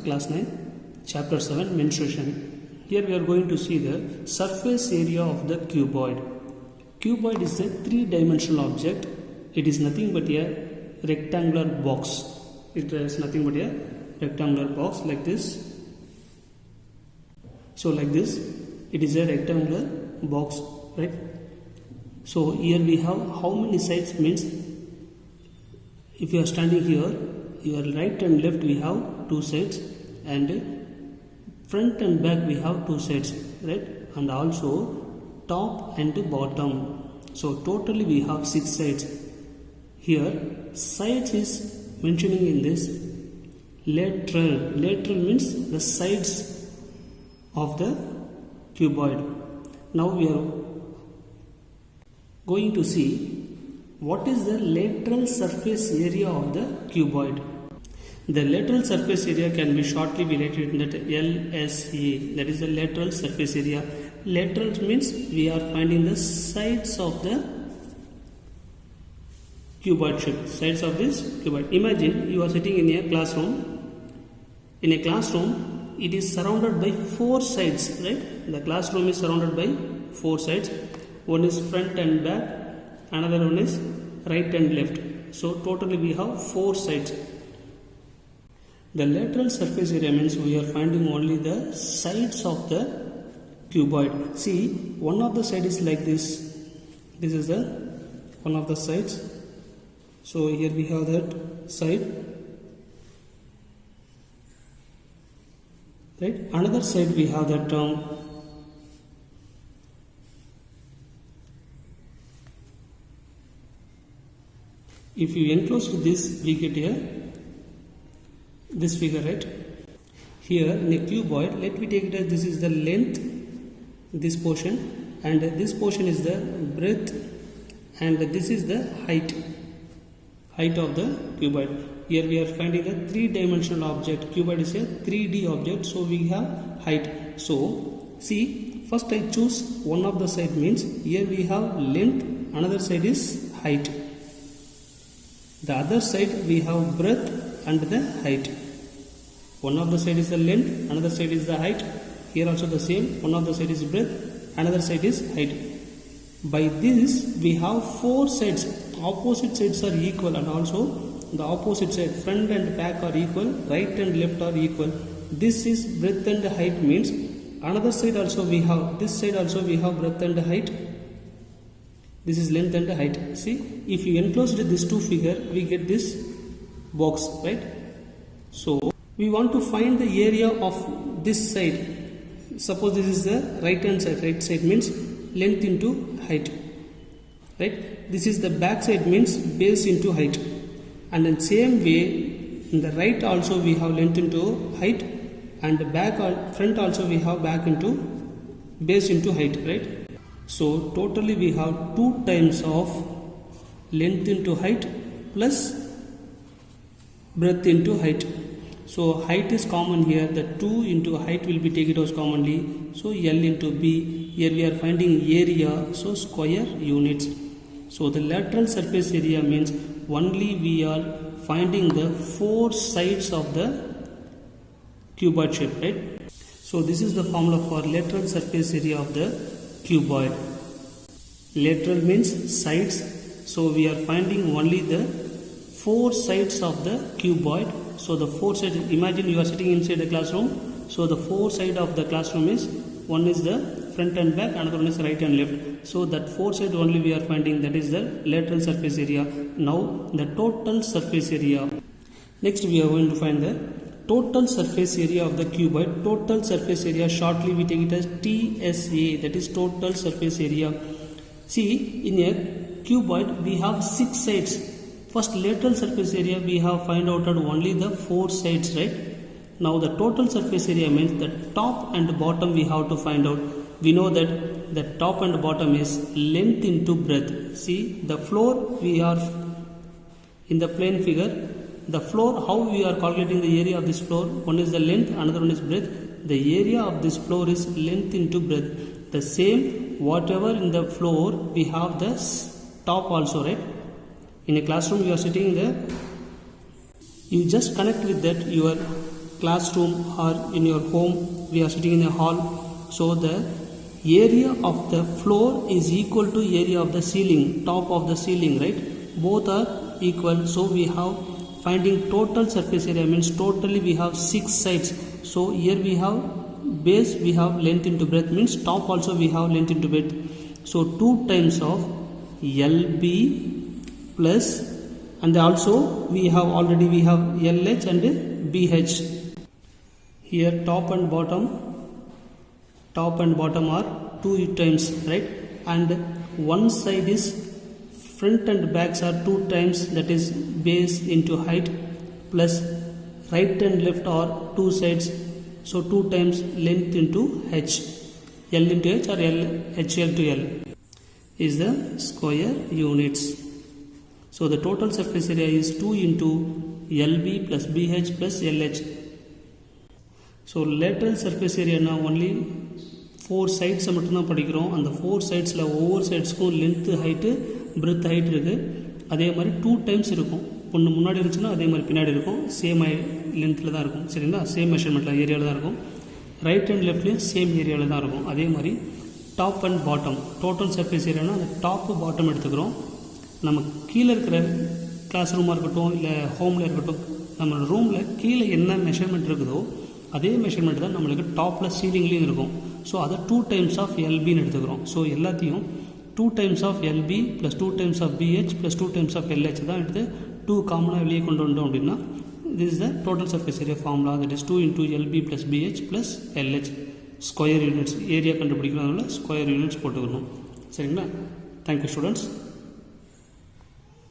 class 9, chapter 7, mensuration. Here we are going to see the surface area of the cuboid. Cuboid is a three-dimensional object. It is nothing but a rectangular box. It is nothing but a rectangular box like this. So like this, it is a rectangular box, right? So here we have how many sides means if you are standing here, your right and left we have two sides, and front and back we have two sides, right? And also top and bottom. So totally we have 6 sides. Here sides is mentioning in this lateral. Lateral means the sides of the cuboid. Now we are going to see what is the lateral surface area of the cuboid. The lateral surface area can be shortly related to that LSA, that is the lateral surface area. Lateral means we are finding the sides of the cuboid shape, sides of this cuboid. Imagine you are sitting in a classroom. In a classroom, it is surrounded by 4 sides, right? The classroom is surrounded by 4 sides. One is front and back, another one is right and left. So totally we have 4 sides. The lateral surface area means we are finding only the sides of the cuboid. See, one of the side is like this. This is the one of the sides. So here we have that side, right? Another side we have that if you enclose this, we get here this figure, right? Here in a cuboid, let me take it as this is the length, this portion, and this portion is the breadth, and this is the height of the cuboid. Here we are finding the 3-dimensional object. Cuboid is a 3D object, so we have height. So see, first I choose one of the side means here we have length, another side is height. The other side we have breadth and the height. One of the side is the length, another side is the height. Here also the same, one of the side is breadth, another side is height. By this we have 4 sides. Opposite sides are equal, and also the opposite side, front and back are equal, right and left are equal. This is breadth and height means another side also we have, this side also we have breadth and height. This is length and height. See, if you enclose this 2 figure, we get this box, right? So we want to find the area of this side. Suppose this is the right hand side. Right side means length into height, right? This is the back side means base into height. And in same way, in the right also we have length into height, and back or front also we have back into base into height, right? So totally we have 2 times of length into height plus breadth into height. So height is common here. The 2 into height will be taken as commonly. So L into B. Here we are finding area. So square units. So the lateral surface area means only we are finding the 4 sides of the cuboid shape, right? So this is the formula for lateral surface area of the cuboid. Lateral means sides. So we are finding only the 4 sides of the cuboid. So the 4 sides, imagine you are sitting inside the classroom. So the 4 sides of the classroom is, one is the front and back, another one is right and left. So that 4 sides only we are finding, that is the lateral surface area. Now the total surface area. Next we are going to find the total surface area of the cuboid. Total surface area, shortly we take it as TSA, that is total surface area. See, in a cuboid we have 6 sides. First lateral surface area we have find out only the 4 sides, right? Now the total surface area means the top and bottom we have to find out. We know that the top and bottom is length into breadth. See, the floor we are in the plane figure. The floor, how we are calculating the area of this floor? One is the length, another one is breadth. The area of this floor is length into breadth. The same, whatever in the floor, we have the top also, right? In a classroom you are sitting there, you just connect with that your classroom or in your home, we are sitting in a hall, so the area of the floor is equal to area of the ceiling, top of the ceiling, right? Both are equal, so we have finding total surface area means totally we have 6 sides. So here we have base, we have length into breadth, means top also we have length into breadth. So 2 times of LB plus, and also we have already we have LH and BH. Here top and bottom are 2 times, right? And one side is front and backs are 2 times, that is base into height, plus right and left are 2 sides, so 2 times length into h. L into h or L, HL to L is the square units. So the total surface area is 2 into LB plus BH plus LH. So lateral surface area now only 4 sides மட்டும்தான் படிக்கிறோம். அந்த 4 சைட்ஸில் ஒவ்வொரு சைட்ஸ்க்கும் length height breadth height இருக்குது. அதே மாதிரி 2 times இருக்கும். ஒன்று முன்னாடி இருந்துச்சுன்னா அதே மாதிரி பின்னாடி இருக்கும். சேம் லென்த்தில் தான் இருக்கும், சரிங்களா? சேம் மெஷர்மெண்ட்டில் ஏரியாவில் தான் இருக்கும். ரைட் அண்ட் லெஃப்ட்லேயும் சேம் ஏரியாவில் தான் இருக்கும். அதே மாதிரி top and bottom, total surface ஏரியானா அந்த டாப்பு பாட்டம் எடுத்துக்கிறோம். நம்ம கீழே இருக்கிற கிளாஸ் ரூமாக இருக்கட்டும், இல்லை ஹோமில் இருக்கட்டும், நம்மளோட ரூமில் கீழே என்ன மெஷர்மெண்ட் இருக்குதோ அதே மெஷர்மெண்ட் தான் நம்மளுக்கு டாப்பில் சீலிங்லேயும் இருக்கும். ஸோ அதை 2 டைம்ஸ் ஆஃப் எல்பின்னு எடுத்துக்கிறோம். ஸோ எல்லாத்தையும் 2 times of LP plus 2 times of PH plus 2 times of LH தான் எடுத்து 2 காமனாக வெளியே கொண்டு வந்தோம் அப்படின்னா this is the total surface area formula, that is 2 into LB plus BH plus LH square units. Area கண்டுபிடிக்கிறதுனால ஸ்கொயர் யூனிட்ஸ் போட்டுக்கணும், சரிங்களா? Thank you students.